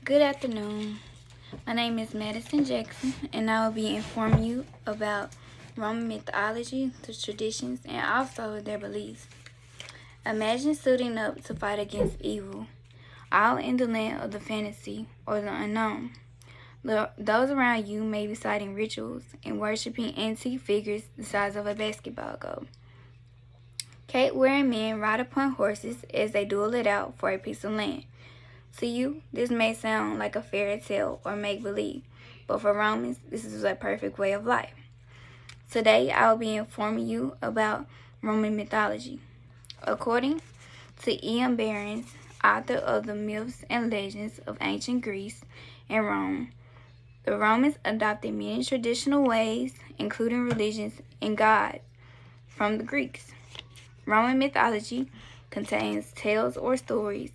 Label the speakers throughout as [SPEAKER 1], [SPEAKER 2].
[SPEAKER 1] Good afternoon. My name is Madison Jackson, and I will be informing you about Roman mythology, the traditions, and also their beliefs. Imagine suiting up to fight against evil, all in the land of the fantasy or the unknown. Those around you may be citing rituals and worshiping antique figures the size of a basketball goal. Cape-wearing men ride upon horses as they duel it out for a piece of land. To you, this may sound like a fairy tale or make-believe, but for Romans, this is a perfect way of life. Today, I will be informing you about Roman mythology. According to Ian Behrens, author of the Myths and Legends of Ancient Greece and Rome, the Romans adopted many traditional ways, including religions and gods, from the Greeks. Roman mythology contains tales or stories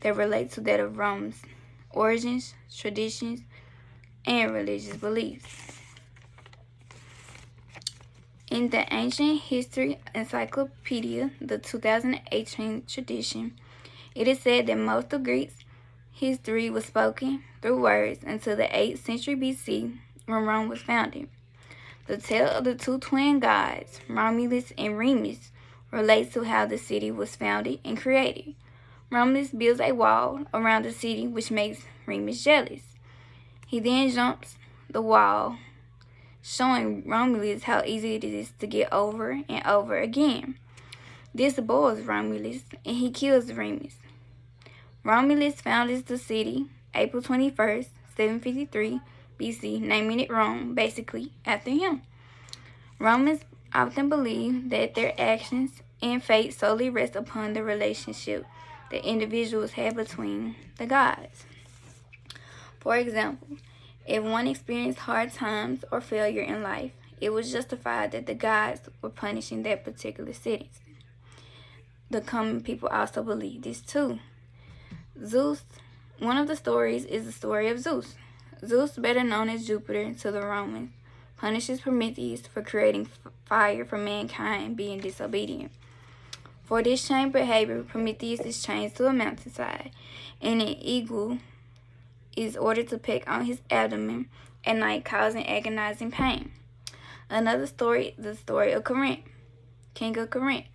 [SPEAKER 1] that relate to that of Rome's origins, traditions, and religious beliefs. In the Ancient History Encyclopedia, the 2018 edition, it is said that most of Greece history was spoken through words until the 8th century BC, when Rome was founded. The tale of the two twin gods, Romulus and Remus, relates to how the city was founded and created. Romulus builds a wall around the city, which makes Remus jealous. He then jumps the wall, showing Romulus how easy it is to get over and over again. This boils Romulus, and he kills Remus. Romulus founds the city April 21st, 753 BC, naming it Rome, basically after him. Romans often believe that their actions and fate solely rest upon the relationship that individuals have between the gods. For example, if one experienced hard times or failure in life, it was justified that the gods were punishing that particular sentence. The common people also believe this too. Zeus, one of the stories is the story of Zeus. Zeus, better known as Jupiter to the Romans, punishes Prometheus for creating fire for mankind being disobedient. For this same behavior, Prometheus is chained to a mountainside, and an eagle is ordered to peck on his abdomen at night, causing agonizing pain. Another story is the story of Corinth, King of Corinth.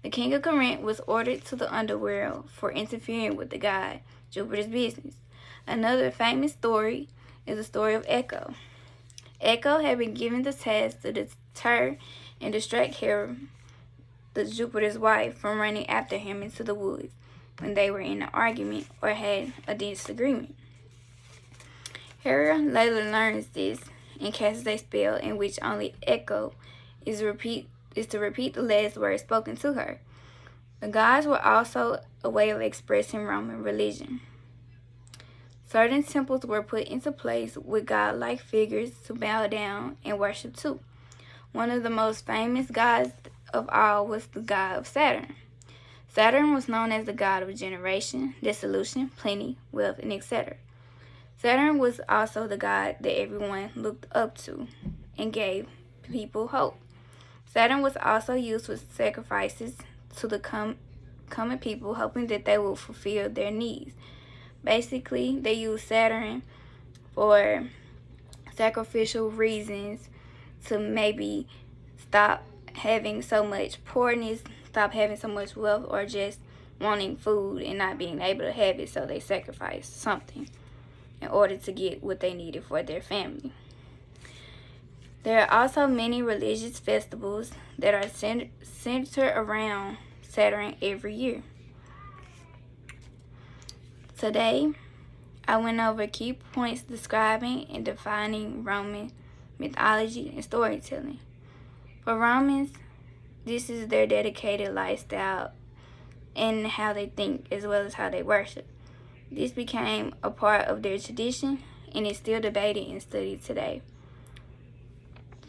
[SPEAKER 1] The king of Corinth was ordered to the underworld for interfering with the god Jupiter's business. Another famous story is the story of Echo. Echo had been given the task to deter and distract Hera, the Jupiter's wife, from running after him into the woods when they were in an argument or had a disagreement. Hera later learns this and casts a spell in which only Echo is to repeat the last word spoken to her. The gods were also a way of expressing Roman religion. Certain temples were put into place with godlike figures to bow down and worship to. One of the most famous gods of all was the god of Saturn. Saturn was known as the god of generation, dissolution, plenty, wealth, and etc. Saturn was also the god that everyone looked up to and gave people hope. Saturn was also used with sacrifices to the common people, hoping that they will fulfill their needs. Basically, they used Saturn for sacrificial reasons to maybe stop having so much poorness, stop having so much wealth, or just wanting food and not being able to have it, so they sacrificed something in order to get what they needed for their family. There are also many religious festivals that are centered around Saturn every year. Today, I went over key points describing and defining Roman mythology and storytelling. For Romans, this is their dedicated lifestyle and how they think as well as how they worship. This became a part of their tradition and is still debated and studied today.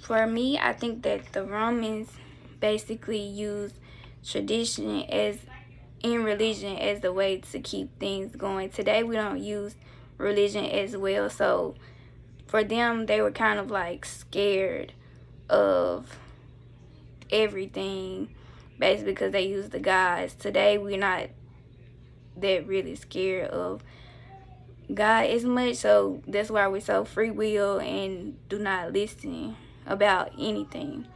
[SPEAKER 1] For me, I think that the Romans basically used tradition in religion as the way to keep things going. Today, we don't use religion as well, so for them, they were kind of like scared of everything, basically because they use the gods. Today, we're not that really scared of God as much, so that's why we're so free will and do not listen about anything.